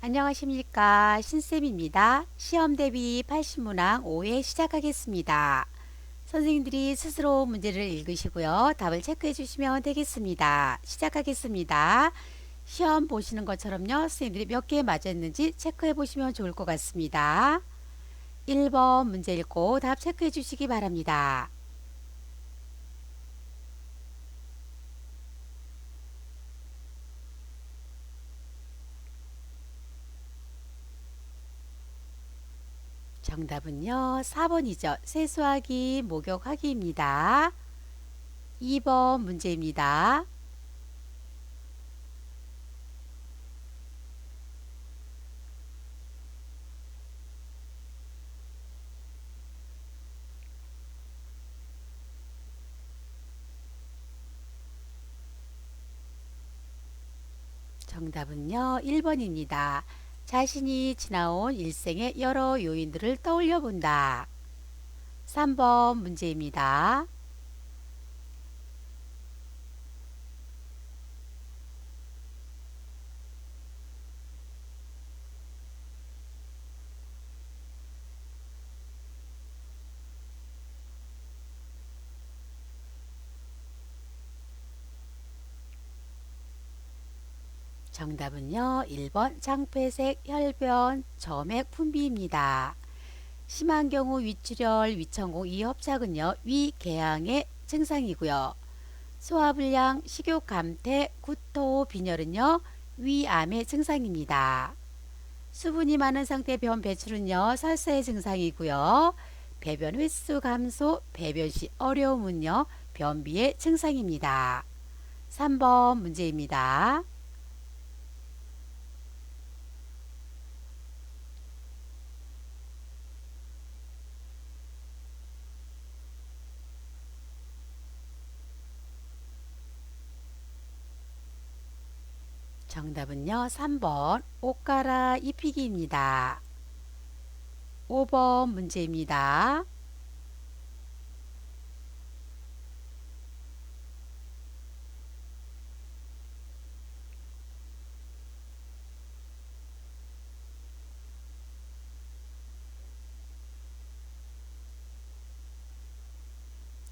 안녕하십니까. 신쌤입니다. 시험 대비 80문항 5회 시작하겠습니다. 선생님들이 스스로 문제를 읽으시고요. 답을 체크해 주시면 되겠습니다. 시작하겠습니다. 시험 보시는 것처럼요. 선생님들이 몇 개 맞았는지 체크해 보시면 좋을 것 같습니다. 1번 문제 읽고 답 체크해 주시기 바랍니다. 정답은요. 4번이죠. 세수하기, 목욕하기입니다. 2번 문제입니다. 정답은요, 1번입니다. 자신이 지나온 일생의 여러 요인들을 떠올려 본다. 3번 문제입니다. 정답은요, 1번 장폐색, 혈변, 점액 분비입니다. 심한 경우 위출혈, 위천공, 이협착은요, 위궤양의 증상이고요. 소화불량, 식욕 감퇴, 구토, 빈혈은요, 위암의 증상입니다. 수분이 많은 상태 변 배출은요, 설사의 증상이고요. 배변 횟수 감소, 배변 시 어려움은요, 변비의 증상입니다. 3번 문제입니다. 정답은요, 3번 옷 갈아 입히기입니다. 5번 문제입니다.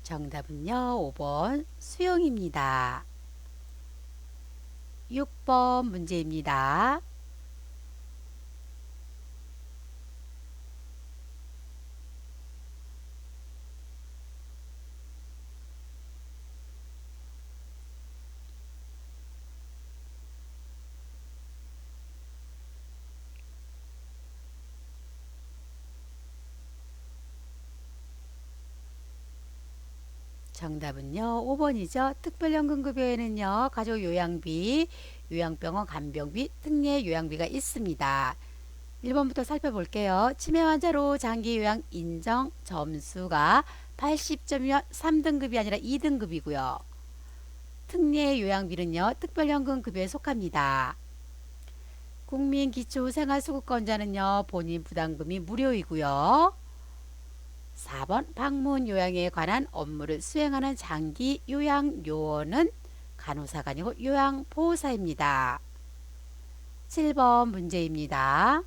정답은요, 5번 수영입니다. 6번 문제입니다. 정답은요, 5번이죠. 특별연금급여에는요, 가족 요양비, 요양병원 간병비, 특례 요양비가 있습니다. 1번부터 살펴볼게요. 치매 환자로 장기 요양 인정 점수가 80점이면 3등급이 아니라 2등급이고요. 특례 요양비는요, 특별연금급여에 속합니다. 국민기초생활수급권자는요, 본인 부담금이 무료이고요. 4번 방문 요양에 관한 업무를 수행하는 장기 요양 요원은 간호사가 아니고 요양보호사입니다. 7번 문제입니다.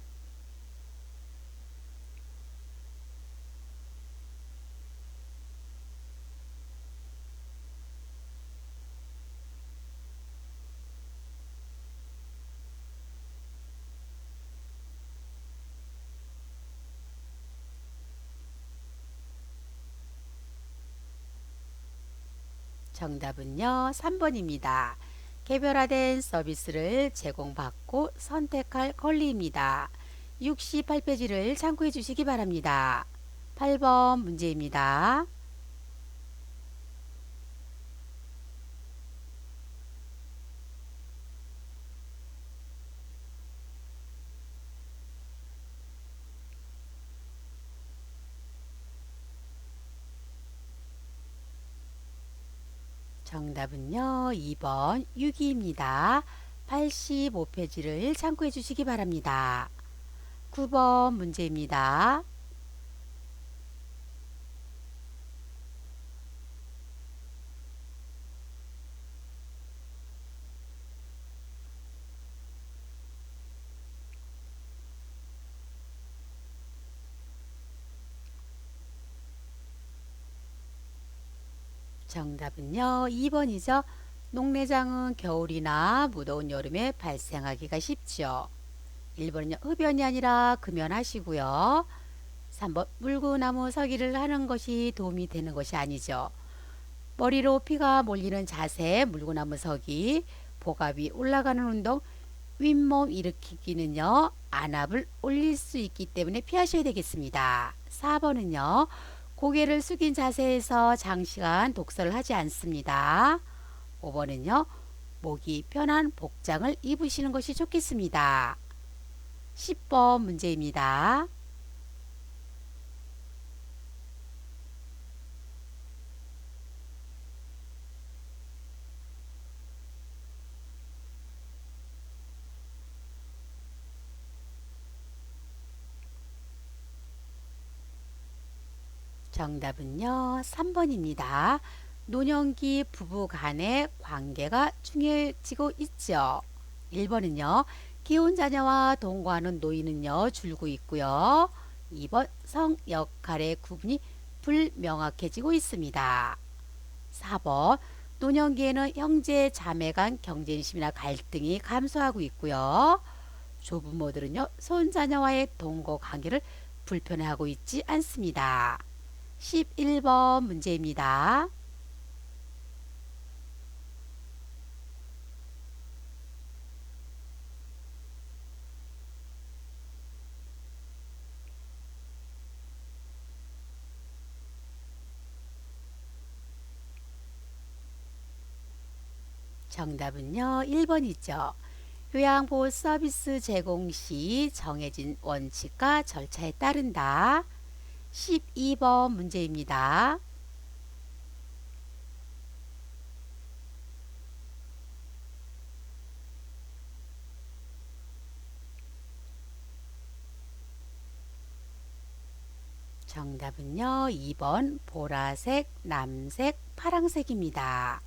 정답은요, 3번입니다. 개별화된 서비스를 제공받고 선택할 권리입니다. 68페이지를 참고해 주시기 바랍니다. 8번 문제입니다. 정답은요, 2번 유기입니다. 85페이지를 참고해 주시기 바랍니다. 9번 문제입니다. 정답은요, 2번이죠. 녹내장은 겨울이나 무더운 여름에 발생하기가 쉽죠. 1번은요, 흡연이 아니라 금연하시고요. 3번, 물구나무 서기를 하는 것이 도움이 되는 것이 아니죠. 머리로 피가 몰리는 자세, 물구나무 서기, 복압이 올라가는 운동, 윗몸 일으키기는요, 안압을 올릴 수 있기 때문에 피하셔야 되겠습니다. 4번은요, 고개를 숙인 자세에서 장시간 독서를 하지 않습니다. 5번은요, 목이 편한 복장을 입으시는 것이 좋겠습니다. 10번 문제입니다. 정답은요, 3번입니다. 노년기 부부 간의 관계가 중요해지고 있죠. 1번은요, 기혼 자녀와 동거하는 노인은요, 줄고 있고요. 2번, 성 역할의 구분이 불명확해지고 있습니다. 4번, 노년기에는 형제 자매 간 경쟁심이나 갈등이 감소하고 있고요. 조부모들은요, 손자녀와의 동거 관계를 불편해하고 있지 않습니다. 11번 문제입니다. 정답은요, 1번이죠. 요양보호 서비스 제공 시 정해진 원칙과 절차에 따른다. 12번 문제입니다. 정답은요, 2번 보라색, 남색, 파랑색입니다.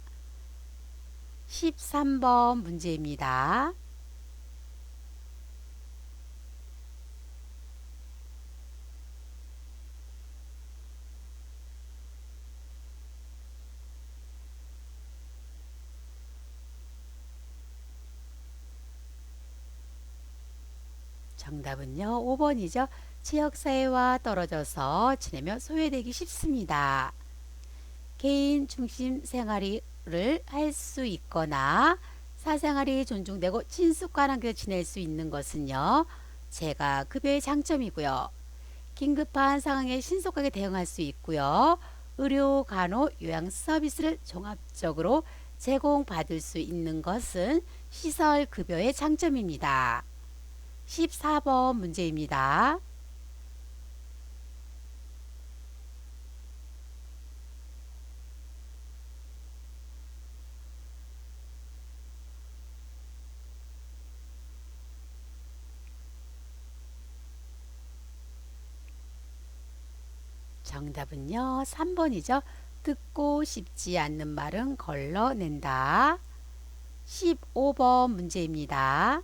13번 문제입니다. 정답은요, 5번이죠. 지역사회와 떨어져서 지내며 소외되기 쉽습니다. 개인 중심 생활을 할 수 있거나 사생활이 존중되고 친숙한 관계에서 지낼 수 있는 것은요, 제가 급여의 장점이고요. 긴급한 상황에 신속하게 대응할 수 있고요. 의료, 간호, 요양 서비스를 종합적으로 제공받을 수 있는 것은 시설 급여의 장점입니다. 14번 문제입니다. 정답은요, 3번이죠. 듣고 싶지 않는 말은 걸러낸다. 15번 문제입니다.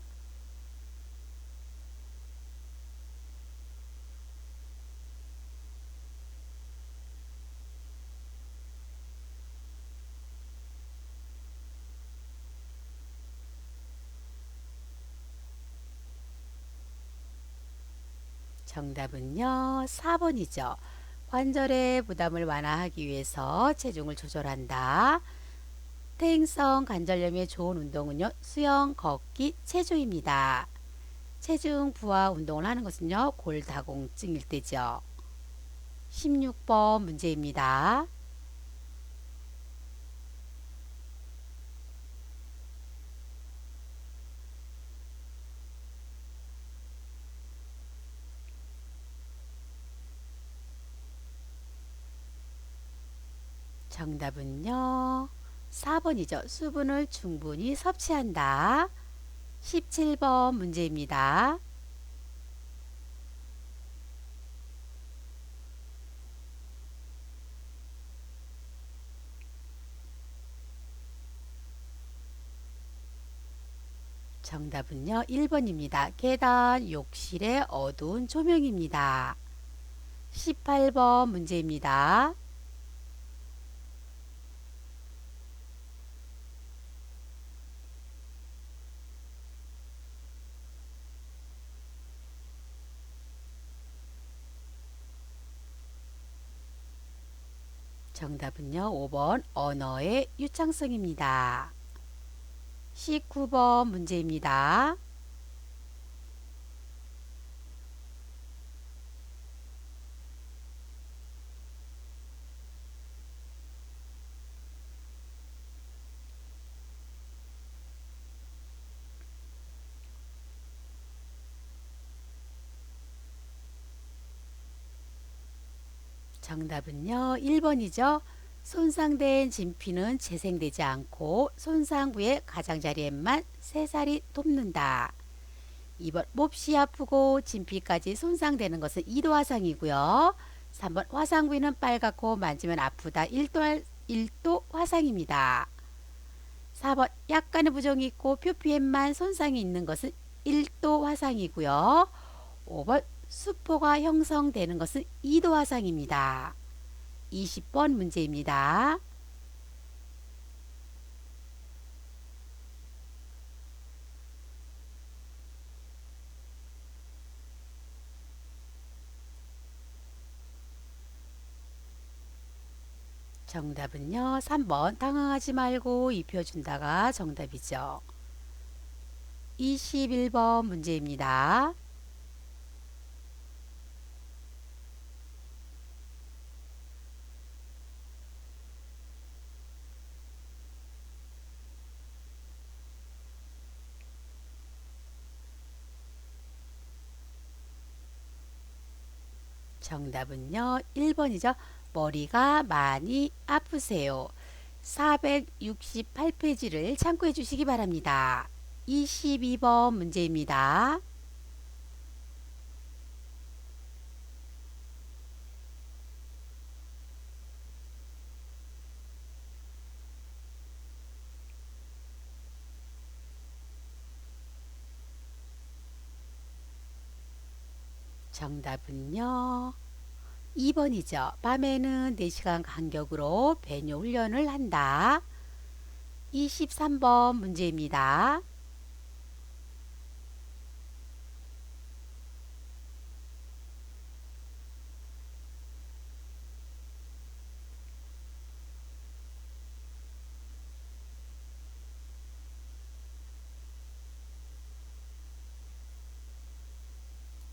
정답은요, 4번이죠. 관절의 부담을 완화하기 위해서 체중을 조절한다. 퇴행성 관절염에 좋은 운동은요, 수영, 걷기, 체조입니다. 체중 부하 운동을 하는 것은요, 골다공증일 때죠. 16번 문제입니다. 정답은요, 4번이죠. 수분을 충분히 섭취한다. 17번 문제입니다. 정답은요, 1번입니다. 계단, 욕실의 어두운 조명입니다. 18번 문제입니다. 정답은요. 5번 언어의 유창성입니다. 19번 문제입니다. 정답은요. 1번이죠. 손상된 진피는 재생되지 않고 손상부의 가장자리에만 새살이 돋는다. 2번 몹시 아프고 진피까지 손상되는 것은 2도 화상이고요. 3번 화상 부위는 빨갛고 만지면 아프다. 1도 화상입니다. 4번 약간의 부종이 있고 표피에만 손상이 있는 것은 1도 화상이고요. 5번 수포가 형성되는 것은 2도 화상입니다. 20번 문제입니다. 정답은요. 3번 당황하지 말고 입혀준다가 정답이죠. 21번 문제입니다. 정답은요. 1번이죠. 머리가 많이 아프세요. 468페이지를 참고해 주시기 바랍니다. 22번 문제입니다. 정답은요. 2번이죠. 밤에는 4시간 간격으로 배뇨 훈련을 한다. 23번 문제입니다.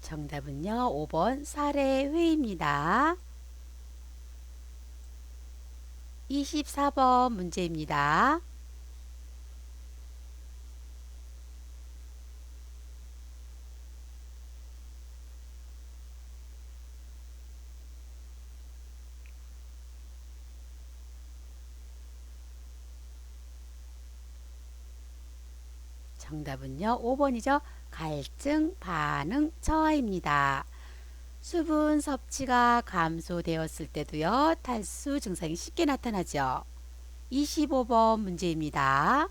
정답은요. 5번 사례회입니다. 24번 문제입니다. 정답은요. 5번이죠. 갈증 반응 저하입니다. 수분 섭취가 감소되었을 때도요. 탈수 증상이 쉽게 나타나죠. 25번 문제입니다.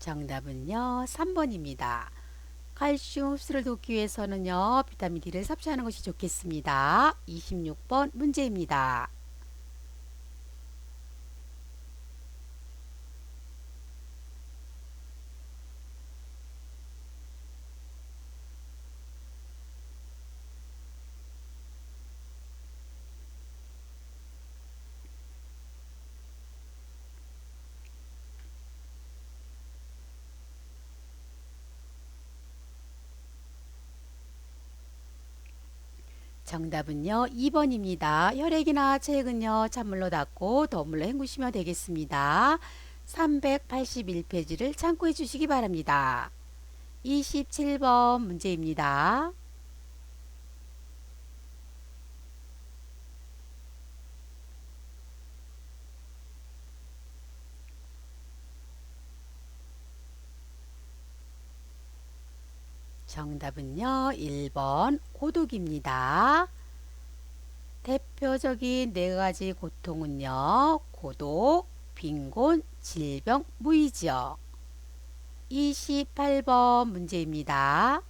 정답은요. 3번입니다. 칼슘 흡수를 돕기 위해서는요. 비타민 D를 섭취하는 것이 좋겠습니다. 26번 문제입니다. 정답은요. 2번입니다. 혈액이나 체액은요. 찬물로 닦고 더물로 헹구시면 되겠습니다. 381페이지를 참고해 주시기 바랍니다. 27번 문제입니다. 정답은요. 1번 고독입니다. 대표적인 네 가지 고통은요. 고독, 빈곤, 질병, 무이지요. 28번 문제입니다.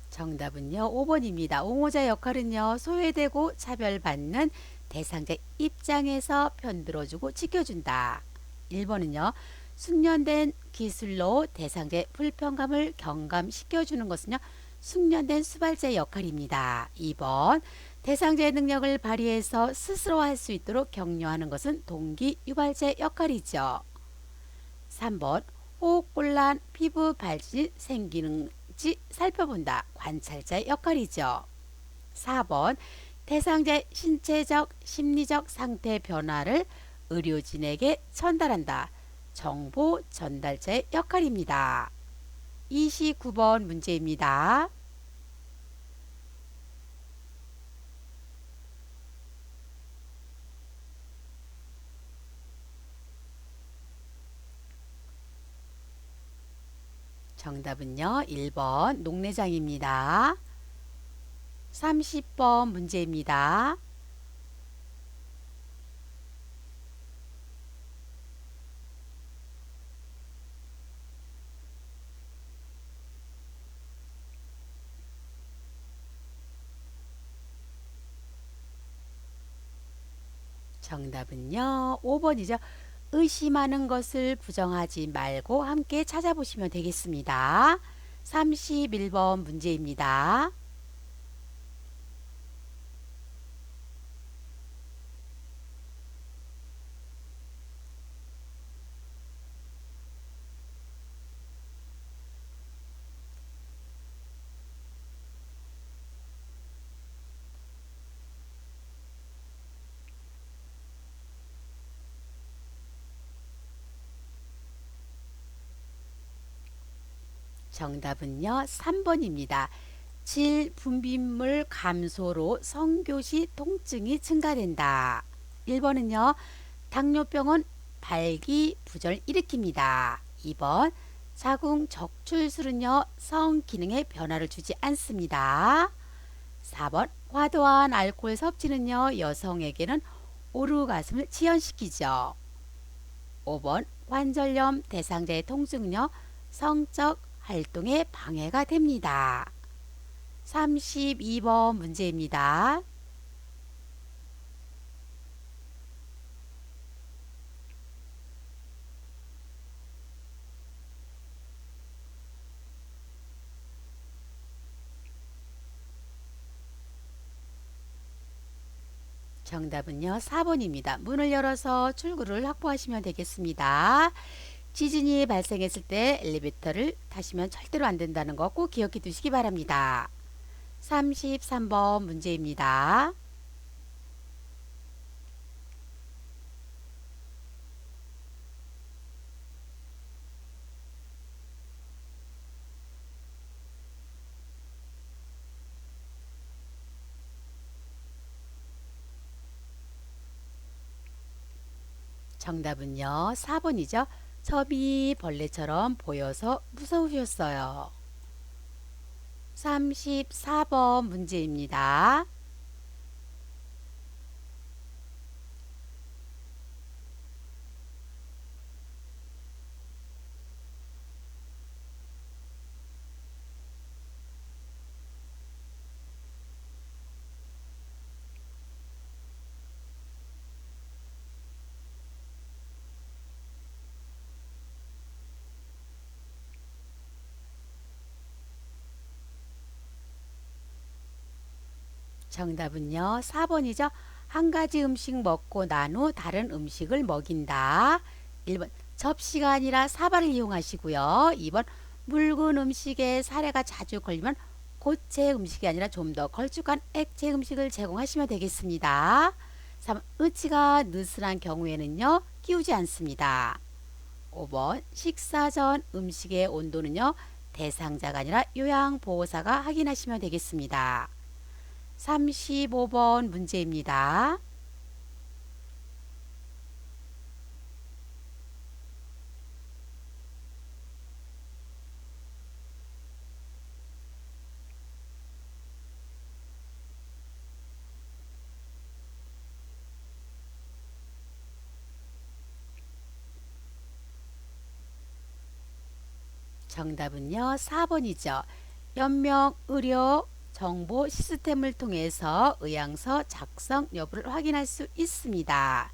정답은요, 5번입니다. 옹호자 역할은요, 소외되고 차별받는 대상자 입장에서 편들어주고 지켜준다. 1번은요, 숙련된 기술로 대상자의 불편감을 경감시켜주는 것은요, 숙련된 수발자의 역할입니다. 2번, 대상자의 능력을 발휘해서 스스로 할 수 있도록 격려하는 것은 동기 유발자의 역할이죠. 3번, 호흡곤란, 피부 발진이 생기는지 살펴본다. 관찰자의 역할이죠. 4번, 대상자의 신체적, 심리적 상태 변화를 의료진에게 전달한다. 정보 전달자의 역할입니다. 29번 문제입니다. 정답은요, 1번 녹내장입니다. 30번 문제입니다. 정답은요, 5번이죠. 의심하는 것을 부정하지 말고 함께 찾아보시면 되겠습니다. 31번 문제입니다. 정답은요, 3번입니다. 질 분비물 감소로 성교시 통증이 증가된다. 1번은요, 당뇨병은 발기부전을 일으킵니다. 2번, 자궁 적출술은요, 성기능에 변화를 주지 않습니다. 4번, 과도한 알코올 섭취는요, 여성에게는 오르가슴을 지연시키죠. 5번, 관절염 대상자의 통증은요, 성적 활동에 방해가 됩니다. 32번 문제입니다. 정답은요, 4번입니다. 문을 열어서 출구를 확보하시면 되겠습니다. 지진이 발생했을 때 엘리베이터를 타시면 절대로 안 된다는 거 꼭 기억해 두시기 바랍니다. 33번 문제입니다. 정답은요, 4번이죠. 첩이 벌레처럼 보여서 무서우셨어요. 34번 문제입니다. 정답은요, 4번이죠. 한 가지 음식 먹고 난 후 다른 음식을 먹인다. 1번, 접시가 아니라 사발을 이용하시고요. 2번, 묽은 음식에 사례가 자주 걸리면 고체 음식이 아니라 좀 더 걸쭉한 액체 음식을 제공하시면 되겠습니다. 3번, 의치가 느슨한 경우에는요, 끼우지 않습니다. 5번, 식사 전 음식의 온도는요, 대상자가 아니라 요양보호사가 확인하시면 되겠습니다. 35번 문제입니다. 정답은요, 4번이죠. 연명의료 정보 시스템을 통해서 의향서 작성 여부를 확인할 수 있습니다.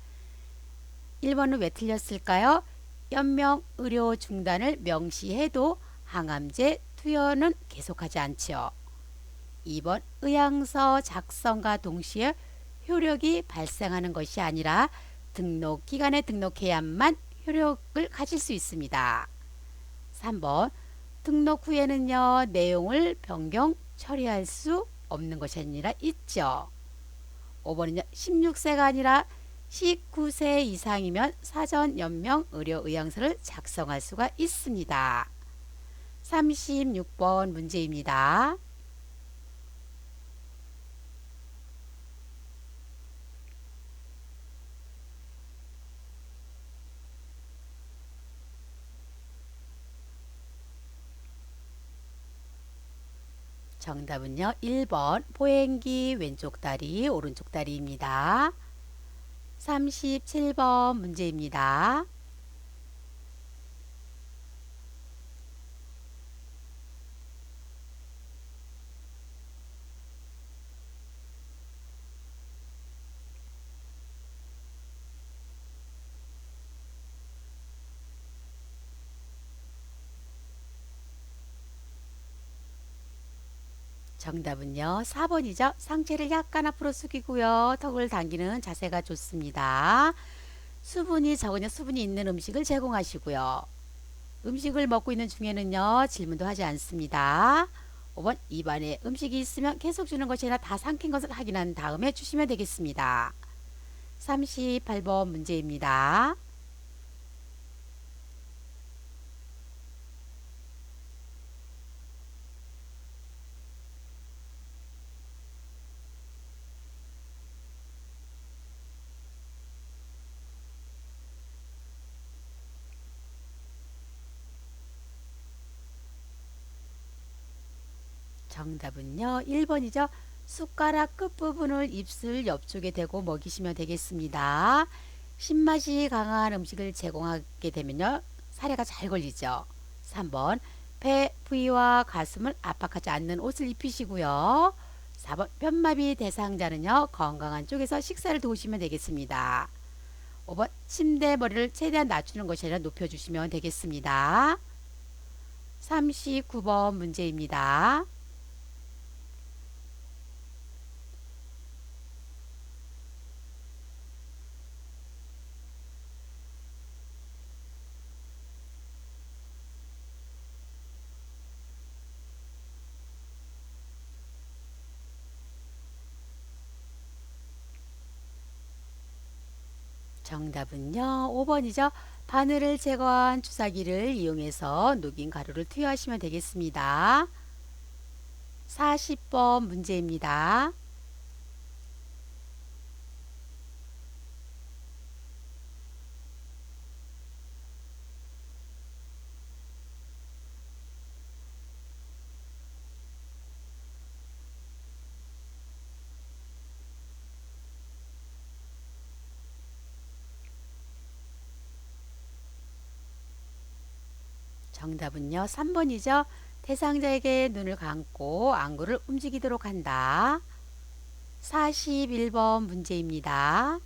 1번은 왜 틀렸을까요? 연명의료 중단을 명시해도 항암제 투여는 계속하지 않죠. 2번 의향서 작성과 동시에 효력이 발생하는 것이 아니라 등록기관에 등록해야만 효력을 가질 수 있습니다. 3번 등록 후에는요 내용을 변경 처리할 수 없는 것이 아니라 있죠. 5번은요 16세가 아니라 19세 이상이면 사전 연명 의료 의향서를 작성할 수가 있습니다. 36번 문제입니다. 정답은요 1번 보행기 왼쪽 다리 오른쪽 다리입니다. 37번 문제입니다. 정답은요 4번이죠. 상체를 약간 앞으로 숙이고요. 턱을 당기는 자세가 좋습니다. 수분이 적으냐 수분이 있는 음식을 제공하시고요. 음식을 먹고 있는 중에는요 질문도 하지 않습니다. 5번 입안에 음식이 있으면 계속 주는 것이 아니라 다 삼킨 것을 확인한 다음에 주시면 되겠습니다. 38번 문제입니다. 정답은요 1번이죠. 숟가락 끝부분을 입술 옆쪽에 대고 먹이시면 되겠습니다. 신맛이 강한 음식을 제공하게 되면요 사례가 잘 걸리죠. 3번 배 부위와 가슴을 압박하지 않는 옷을 입히시고요. 4번 편마비 대상자는요 건강한 쪽에서 식사를 도우시면 되겠습니다. 5번 침대 머리를 최대한 낮추는 것이 아니라 높여주시면 되겠습니다. 39번 문제입니다. 정답은요 5번이죠. 바늘을 제거한 주사기를 이용해서 녹인 가루를 투여하시면 되겠습니다. 40번 문제입니다. 정답은요 3번이죠. 대상자에게 눈을 감고 안구를 움직이도록 한다. 41번 문제입니다.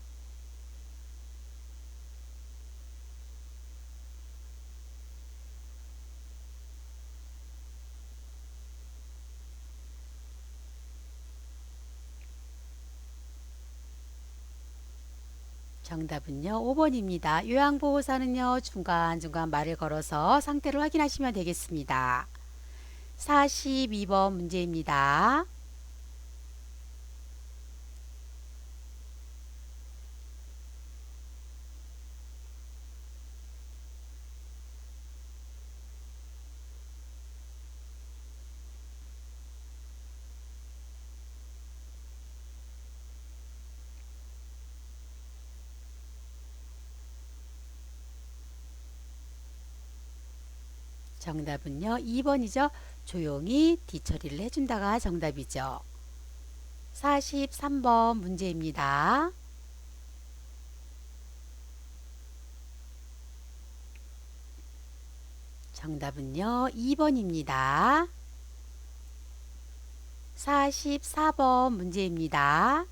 정답은요 5번입니다. 요양보호사는요 중간중간 말을 걸어서 상태를 확인하시면 되겠습니다. 42번 문제입니다. 정답은요. 2번이죠. 조용히 뒤처리를 해준다가 정답이죠. 43번 문제입니다. 정답은요. 2번입니다. 44번 문제입니다.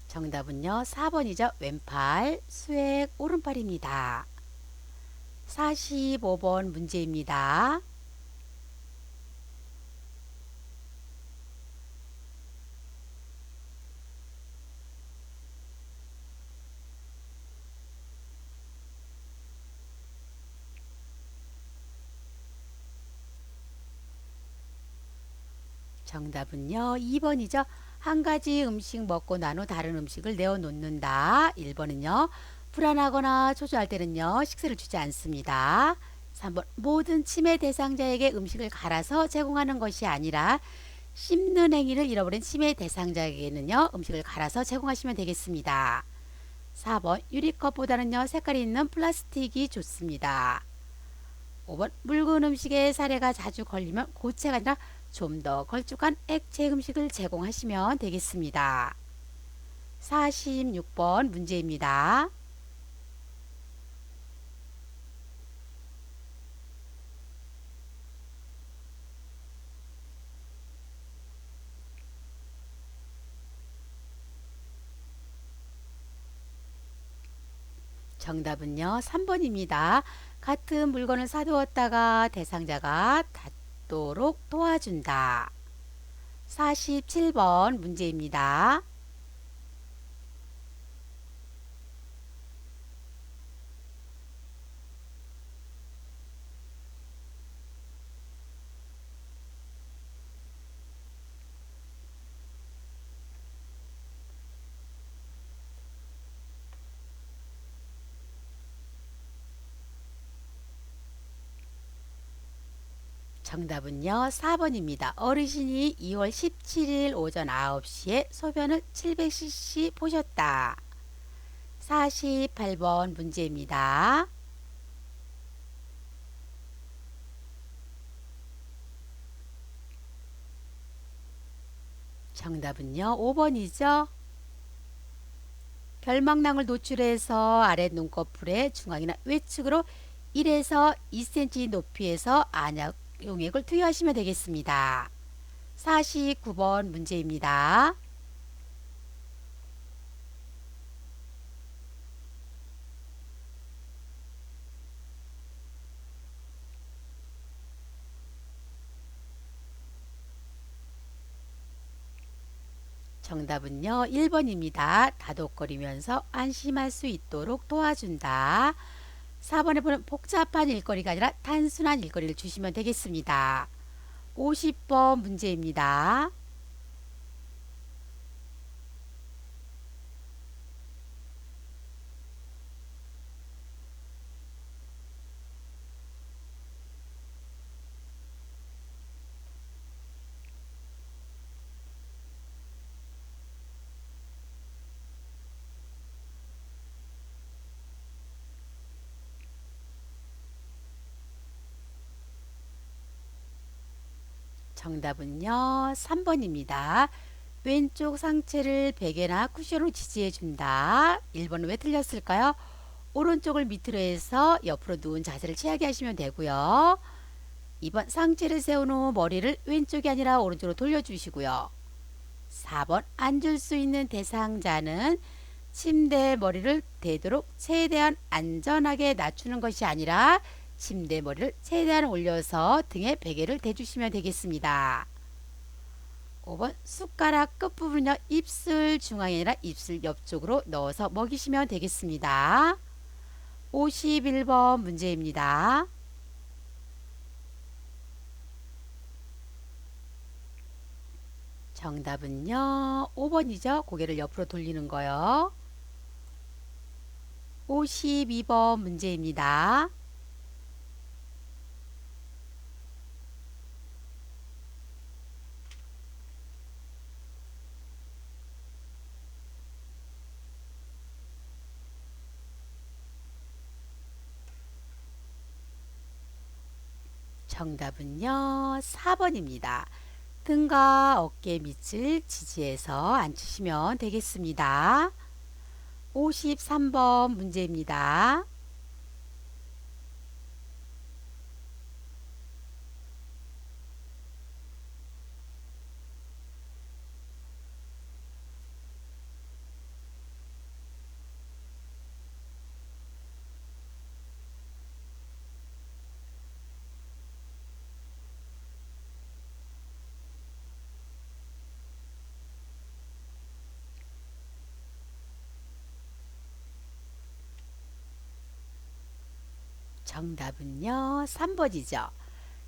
정답은요. 4번이죠. 왼팔, 수액, 오른팔입니다. 45번 문제입니다. 정답은요. 2번이죠. 한 가지 음식 먹고 난 후 다른 음식을 내어 놓는다. 1번은요. 불안하거나 초조할 때는요. 식사를 주지 않습니다. 3번 모든 치매 대상자에게 음식을 갈아서 제공하는 것이 아니라 씹는 행위를 잃어버린 치매 대상자에게는요. 음식을 갈아서 제공하시면 되겠습니다. 4번 유리컵보다는요. 색깔이 있는 플라스틱이 좋습니다. 5번 묽은 음식에 사례가 자주 걸리면 고체가 아니라 좀 더 걸쭉한 액체 음식을 제공하시면 되겠습니다. 46번 문제입니다. 정답은요. 3번입니다. 같은 물건을 사두었다가 대상자가 닿도록 도와준다. 47번 문제입니다. 정답은요. 4번입니다. 어르신이 2월 17일 오전 9시에 소변을 700cc 보셨다. 48번 문제입니다. 정답은요. 5번이죠. 결막낭을 노출해서 아래 눈꺼풀의 중앙이나 외측으로 1에서 2cm 높이에서 안약 용액을 투여하시면 되겠습니다. 49번 문제입니다. 정답은요. 1번입니다. 다독거리면서 안심할 수 있도록 도와준다. 4번에 보는 복잡한 일거리가 아니라 단순한 일거리를 주시면 되겠습니다. 50번 문제입니다. 정답은요. 3번입니다. 왼쪽 상체를 베개나 쿠션으로 지지해 준다. 1번은 왜 틀렸을까요? 오른쪽을 밑으로 해서 옆으로 누운 자세를 취하게 하시면 되고요. 2번 상체를 세운 후 머리를 왼쪽이 아니라 오른쪽으로 돌려주시고요. 4번 앉을 수 있는 대상자는 침대에 머리를 대도록 최대한 안전하게 낮추는 것이 아니라 침대 머리를 최대한 올려서 등에 베개를 대주시면 되겠습니다. 5번 숟가락 끝부분은요. 입술 중앙이 아니라 입술 옆쪽으로 넣어서 먹이시면 되겠습니다. 51번 문제입니다. 정답은요. 5번이죠. 고개를 옆으로 돌리는 거요. 52번 문제입니다. 정답은요, 4번입니다. 등과 어깨 밑을 지지해서 앉으시면 되겠습니다. 53번 문제입니다. 정답은요, 3번이죠.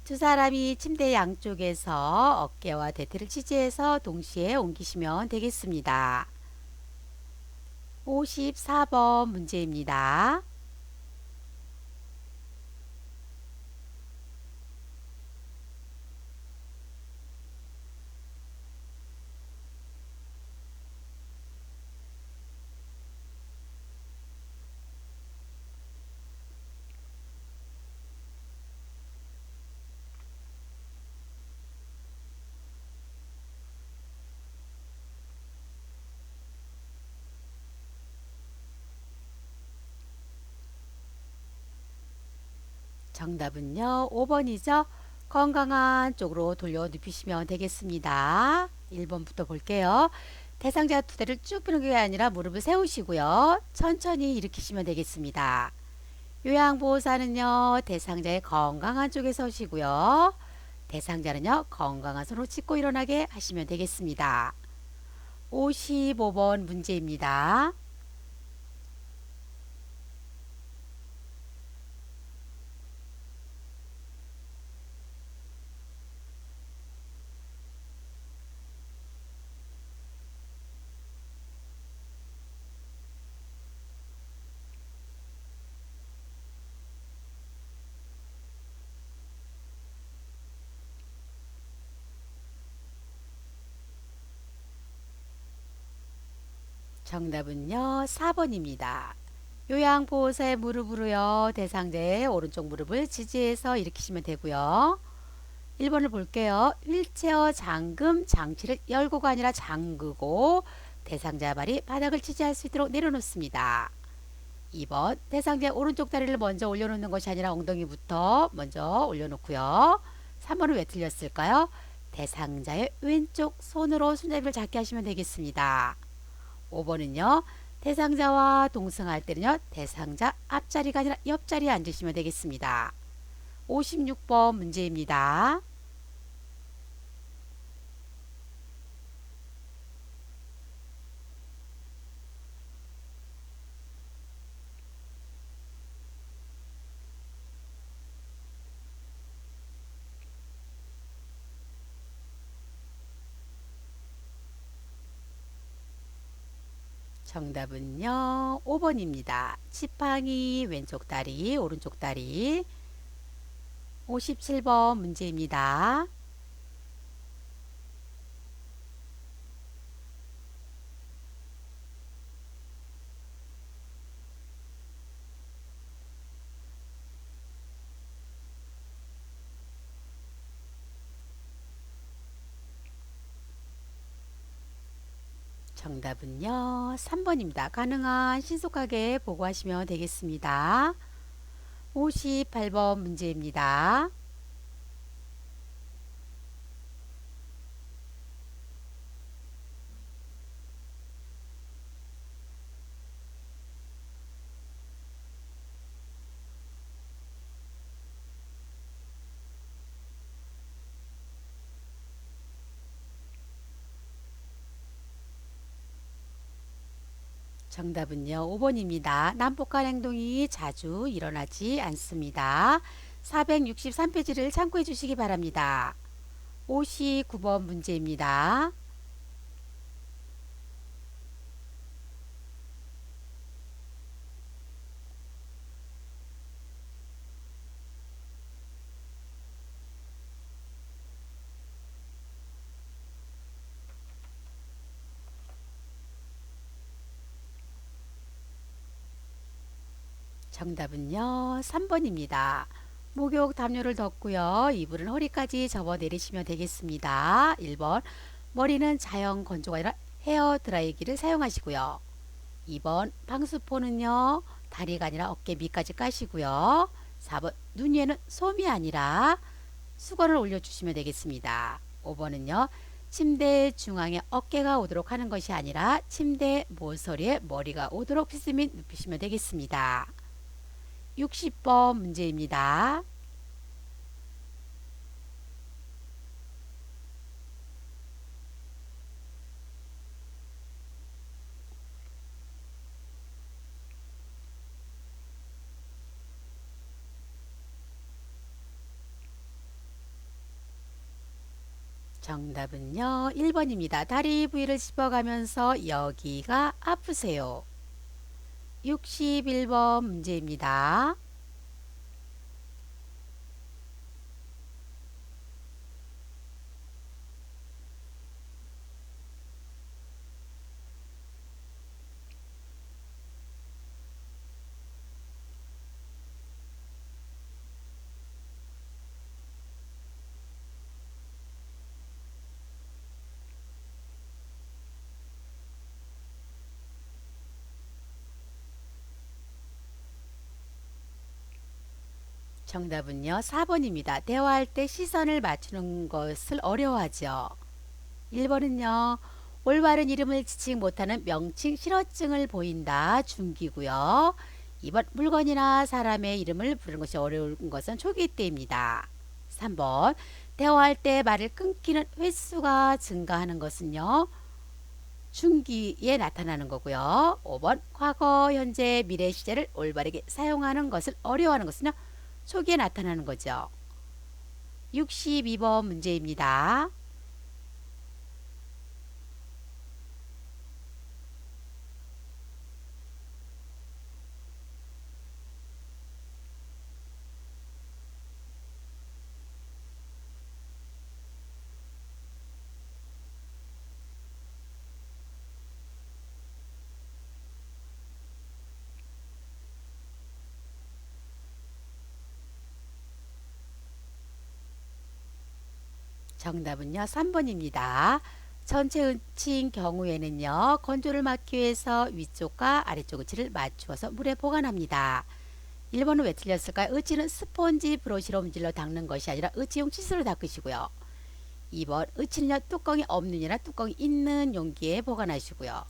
두 사람이 침대 양쪽에서 어깨와 대퇴를 지지해서 동시에 옮기시면 되겠습니다. 54번 문제입니다. 정답은요, 5번이죠. 건강한 쪽으로 돌려 눕히시면 되겠습니다. 1번부터 볼게요. 대상자 두 대를 쭉 펴는 게 아니라 무릎을 세우시고요. 천천히 일으키시면 되겠습니다. 요양보호사는요, 대상자의 건강한 쪽에 서시고요. 대상자는요, 건강한 손으로 짚고 일어나게 하시면 되겠습니다. 55번 문제입니다. 정답은요, 4번입니다. 요양보호사의 무릎으로요, 대상자의 오른쪽 무릎을 지지해서 일으키시면 되고요. 1번을 볼게요. 휠체어 잠금 장치를 열고가 아니라 잠그고 대상자 발이 바닥을 지지할 수 있도록 내려놓습니다. 2번 대상자의 오른쪽 다리를 먼저 올려놓는 것이 아니라 엉덩이부터 먼저 올려놓고요. 3번은 왜 틀렸을까요? 대상자의 왼쪽 손으로 손잡이를 잡게 하시면 되겠습니다. 5번은요. 대상자와 동승할 때는요. 대상자 앞자리가 아니라 옆자리에 앉으시면 되겠습니다. 56번 문제입니다. 정답은요. 5번입니다. 지팡이 왼쪽 다리, 오른쪽 다리. 57번 문제입니다. 정답은요. 3번입니다. 가능한 신속하게 보고하시면 되겠습니다. 58번 문제입니다. 정답은요. 5번입니다. 난폭한 행동이 자주 일어나지 않습니다. 463페이지를 참고해 주시기 바랍니다. 59번 문제입니다. 정답은요, 3번입니다. 목욕 담요를 덮고요. 이불은 허리까지 접어 내리시면 되겠습니다. 1번, 머리는 자연 건조가 아니라 헤어 드라이기를 사용하시고요. 2번, 방수포는요, 다리가 아니라 어깨 밑까지 까시고요. 4번, 눈 위에는 솜이 아니라 수건을 올려주시면 되겠습니다. 5번은요, 침대 중앙에 어깨가 오도록 하는 것이 아니라 침대 모서리에 머리가 오도록 피스 및 눕히시면 되겠습니다. 60번 문제입니다. 정답은요, 1번입니다. 다리 부위를 짚어가면서 여기가 아프세요. 61번 문제입니다. 정답은요, 4번입니다. 대화할 때 시선을 맞추는 것을 어려워하죠. 1번은요, 올바른 이름을 지칭 못하는 명칭 실어증을 보인다. 중기고요. 2번, 물건이나 사람의 이름을 부르는 것이 어려운 것은 초기 때입니다. 3번, 대화할 때 말을 끊기는 횟수가 증가하는 것은요, 중기에 나타나는 거고요. 5번, 과거, 현재, 미래 시제를 올바르게 사용하는 것을 어려워하는 것은요, 초기에 나타나는 거죠. 62번 문제입니다. 정답은요, 3번입니다. 전체 의치인 경우에는요, 건조를 막기 위해서 위쪽과 아래쪽 의치를 맞추어서 물에 보관합니다. 1번은 왜 틀렸을까요? 의치는 스펀지 브러쉬로 문질러 닦는 것이 아니라 의치용 칫솔로 닦으시고요. 2번, 의치는요, 뚜껑이 없느니라 뚜껑이 있는 용기에 보관하시고요.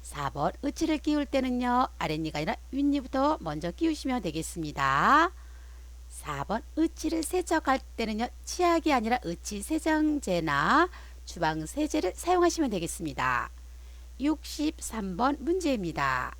4번, 의치를 끼울 때는요, 아랫니가 아니라 윗니부터 먼저 끼우시면 되겠습니다. 4번, 의치를 세척할 때는요, 치약이 아니라 의치 세정제나 주방 세제를 사용하시면 되겠습니다. 63번 문제입니다.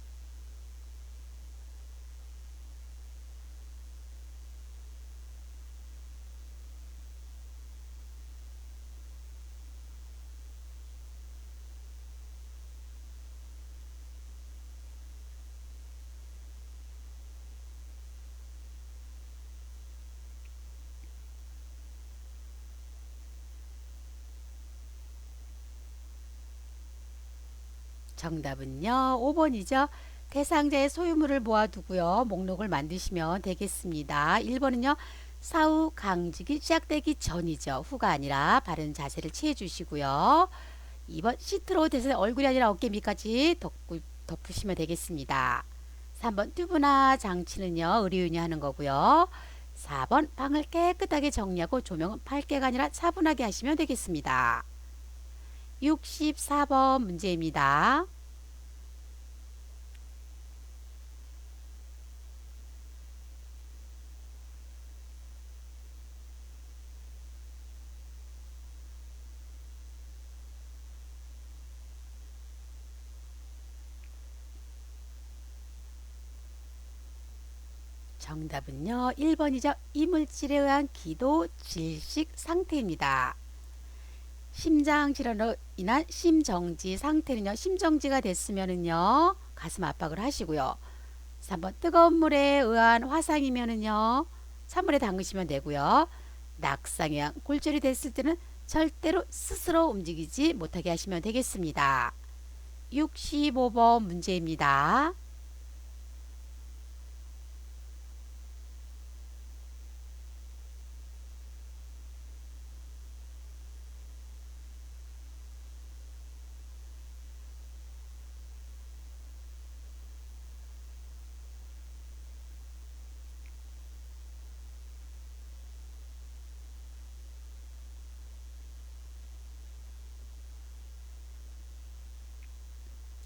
정답은요, 5번이죠. 대상자의 소유물을 모아두고요, 목록을 만드시면 되겠습니다. 1번은요, 사후 강직이 시작되기 전이죠. 후가 아니라 바른 자세를 취해 주시고요. 2번, 시트로 대상자 얼굴이 아니라 어깨 밑까지 덮으시면 되겠습니다. 3번, 튜브나 장치는요, 의료인이 하는 거고요. 4번, 방을 깨끗하게 정리하고 조명은 밝게가 아니라 차분하게 하시면 되겠습니다. 64번 문제입니다. 정답은요, 1번이죠. 이물질에 의한 기도 질식 상태입니다. 심장 질환으로 인한 심정지 상태는요, 심정지가 됐으면은요, 가슴 압박을 하시고요. 3번, 뜨거운 물에 의한 화상이면은요, 찬물에 담그시면 되고요. 낙상에 의한 골절이 됐을 때는 절대로 스스로 움직이지 못하게 하시면 되겠습니다. 65번 문제입니다.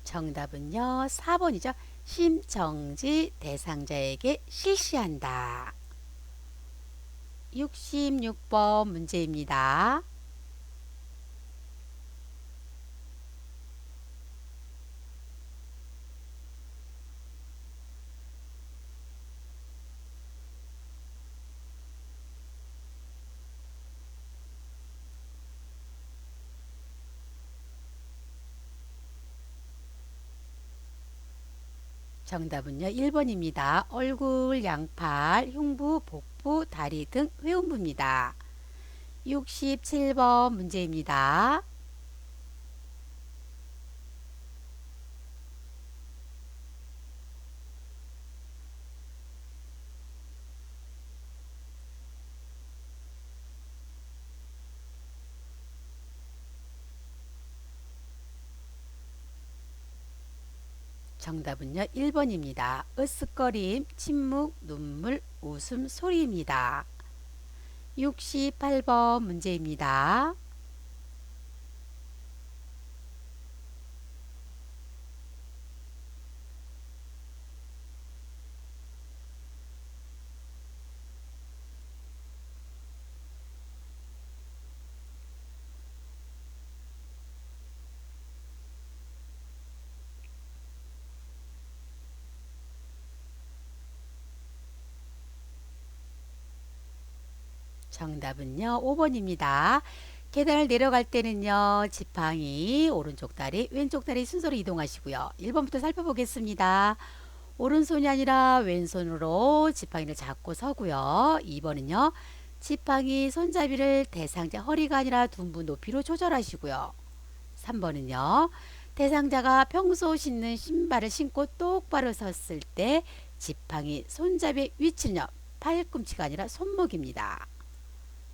정답은요, 4번이죠. 심정지 대상자에게 실시한다. 66번 문제입니다. 정답은요, 1번입니다. 얼굴, 양팔, 흉부, 복부, 다리 등 회음부입니다. 67번 문제입니다. 정답은요, 1번입니다. 으쓱거림, 침묵, 눈물, 웃음, 소리입니다. 68번 문제입니다. 정답은요, 5번입니다. 계단을 내려갈 때는요, 지팡이, 오른쪽 다리, 왼쪽 다리 순서로 이동하시고요. 1번부터 살펴보겠습니다. 오른손이 아니라 왼손으로 지팡이를 잡고 서고요. 2번은요, 지팡이 손잡이를 대상자 허리가 아니라 둔부 높이로 조절하시고요. 3번은요, 대상자가 평소 신는 신발을 신고 똑바로 섰을 때 지팡이 손잡이의 위치는요, 팔꿈치가 아니라 손목입니다.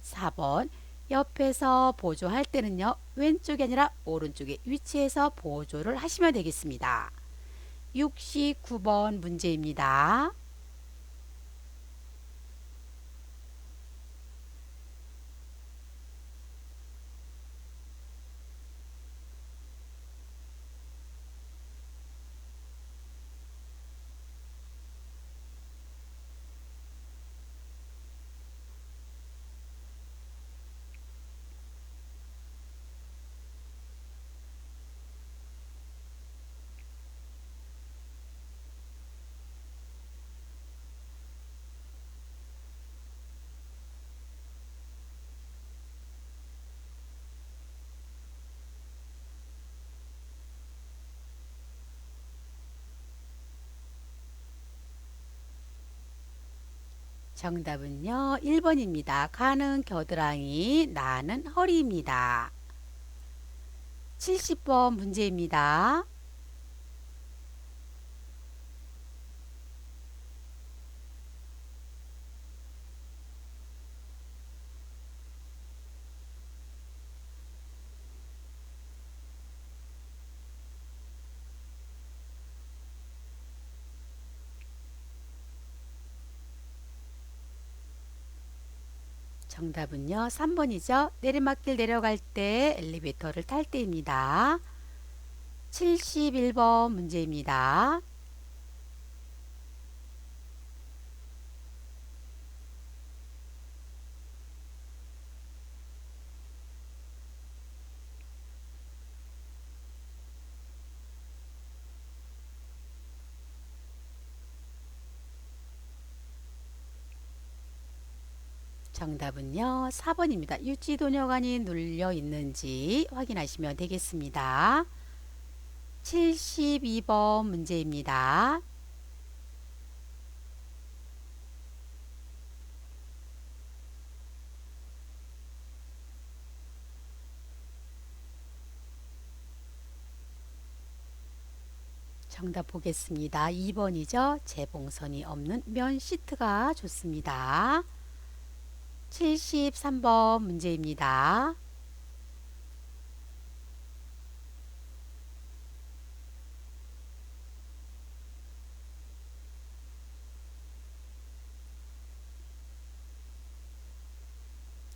4번, 옆에서 보조할 때는요, 왼쪽이 아니라 오른쪽에 위치해서 보조를 하시면 되겠습니다. 69번 문제입니다. 정답은요, 1번입니다. 가는 겨드랑이, 나는 허리입니다. 70번 문제입니다. 정답은요, 3번이죠. 내리막길 내려갈 때 엘리베이터를 탈 때입니다. 71번 문제입니다. 정답은요, 4번입니다. 유치도뇨관이 눌려 있는지 확인하시면 되겠습니다. 72번 문제입니다. 정답 보겠습니다. 2번이죠. 재봉선이 없는 면 시트가 좋습니다. 73번 문제입니다.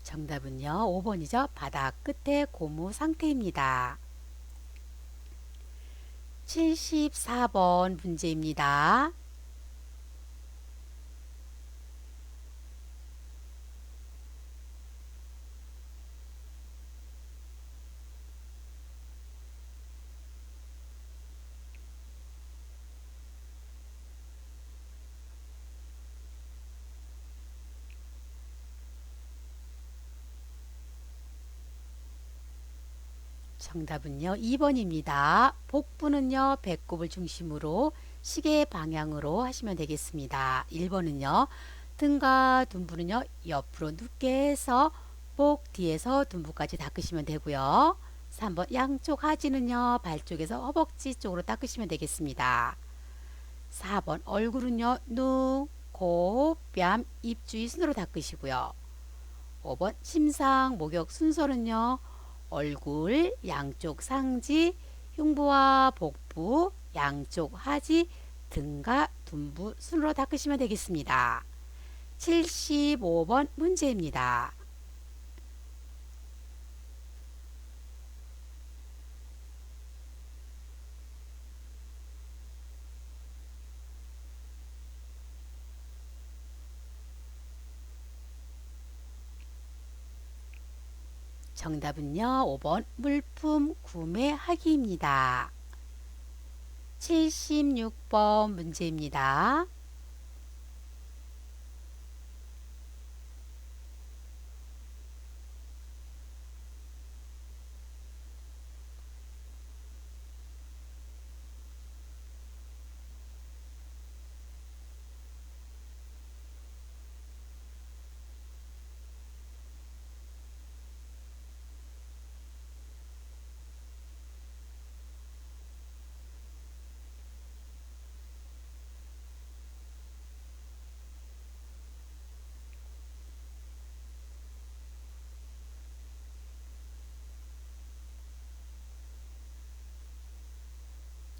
정답은요, 5번이죠. 바닥 끝에 고무 상태입니다. 74번 문제입니다. 정답은요, 2번입니다. 복부는요, 배꼽을 중심으로 시계 방향으로 하시면 되겠습니다. 1번은요, 등과 둔부는요, 옆으로 눕게 해서 목 뒤에서 둔부까지 닦으시면 되고요. 3번 양쪽 하지는요, 발 쪽에서 허벅지 쪽으로 닦으시면 되겠습니다. 4번 얼굴은요, 눈, 코, 뺨, 입 주위 순으로 닦으시고요. 5번 심상, 목욕 순서는요. 얼굴, 양쪽 상지, 흉부와 복부, 양쪽 하지, 등과 둔부 순으로 닦으시면 되겠습니다. 75번 문제입니다. 정답은요, 5번 물품 구매하기입니다. 76번 문제입니다.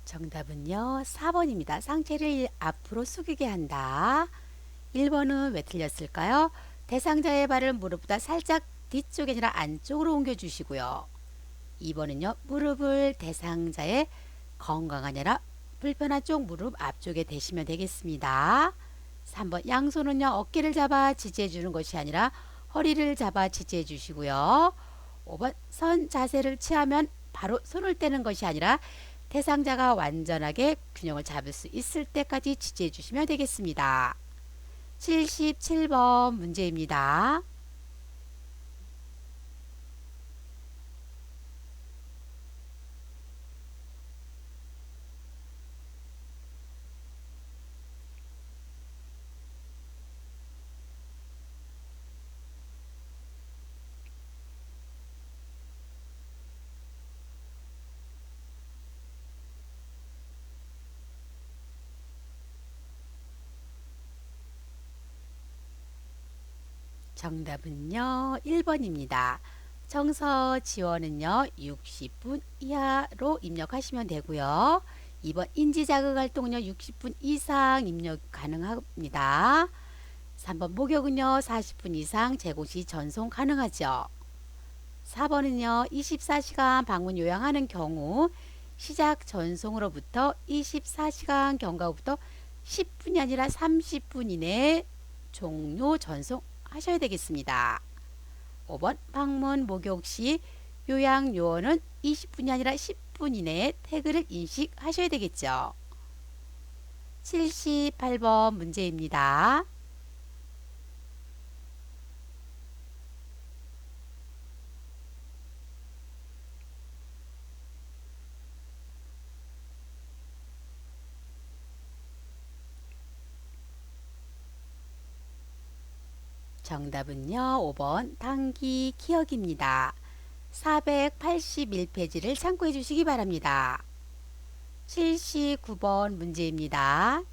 정답은요, 4번입니다. 상체를 앞으로 숙이게 한다. 1번은 왜 틀렸을까요? 대상자의 발을 무릎보다 살짝 뒤쪽이 아니라 안쪽으로 옮겨주시고요. 2번은요, 무릎을 대상자의 건강이 아니라 불편한 쪽 무릎 앞쪽에 대시면 되겠습니다. 3번 양손은요, 어깨를 잡아 지지해 주는 것이 아니라 허리를 잡아 지지해 주시고요. 5번 선 자세를 취하면 바로 손을 떼는 것이 아니라 대상자가 완전하게 균형을 잡을 수 있을 때까지 지지해 주시면 되겠습니다. 77번 문제입니다. 정답은요, 1번입니다. 정서 지원은요, 60분 이하로 입력하시면 되고요. 2번 인지자극 활동은요, 60분 이상 입력 가능합니다. 3번 목욕은요, 40분 이상 제공 시 전송 가능하죠. 4번은요, 24시간 방문 요양하는 경우 시작 전송으로부터 24시간 경과부터 10분이 아니라 30분 이내에 종료 전송하셔야 되겠습니다. 5번 방문 목욕 시 요양 요원은 20분이 아니라 10분 이내에 태그를 인식하셔야 되겠죠. 78번 문제입니다. 정답은요, 5번 단기 기억입니다. 481페이지를 참고해 주시기 바랍니다. 79번 문제입니다.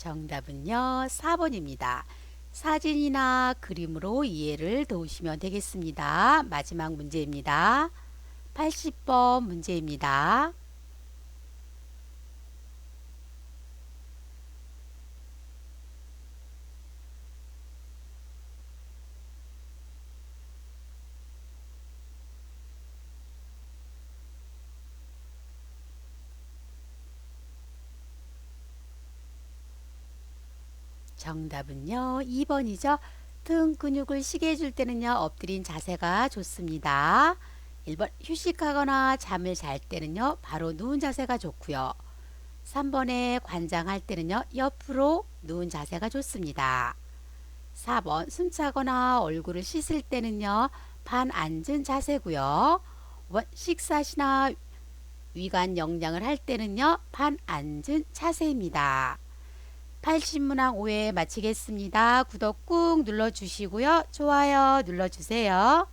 정답은요, 4번입니다. 사진이나 그림으로 이해를 도우시면 되겠습니다. 마지막 문제입니다. 80번 문제입니다. 정답은요, 2번이죠. 등 근육을 쉬게 해줄 때는요, 엎드린 자세가 좋습니다. 1번, 휴식하거나 잠을 잘 때는요, 바로 누운 자세가 좋고요. 3번에 관장할 때는요, 옆으로 누운 자세가 좋습니다. 4번, 숨차거나 얼굴을 씻을 때는요, 반앉은 자세고요. 5번, 식사 시나 위관 영양을 할 때는요, 반앉은 자세입니다. 80문항 5회 마치겠습니다. 구독 꾹 눌러주시고요. 좋아요 눌러주세요.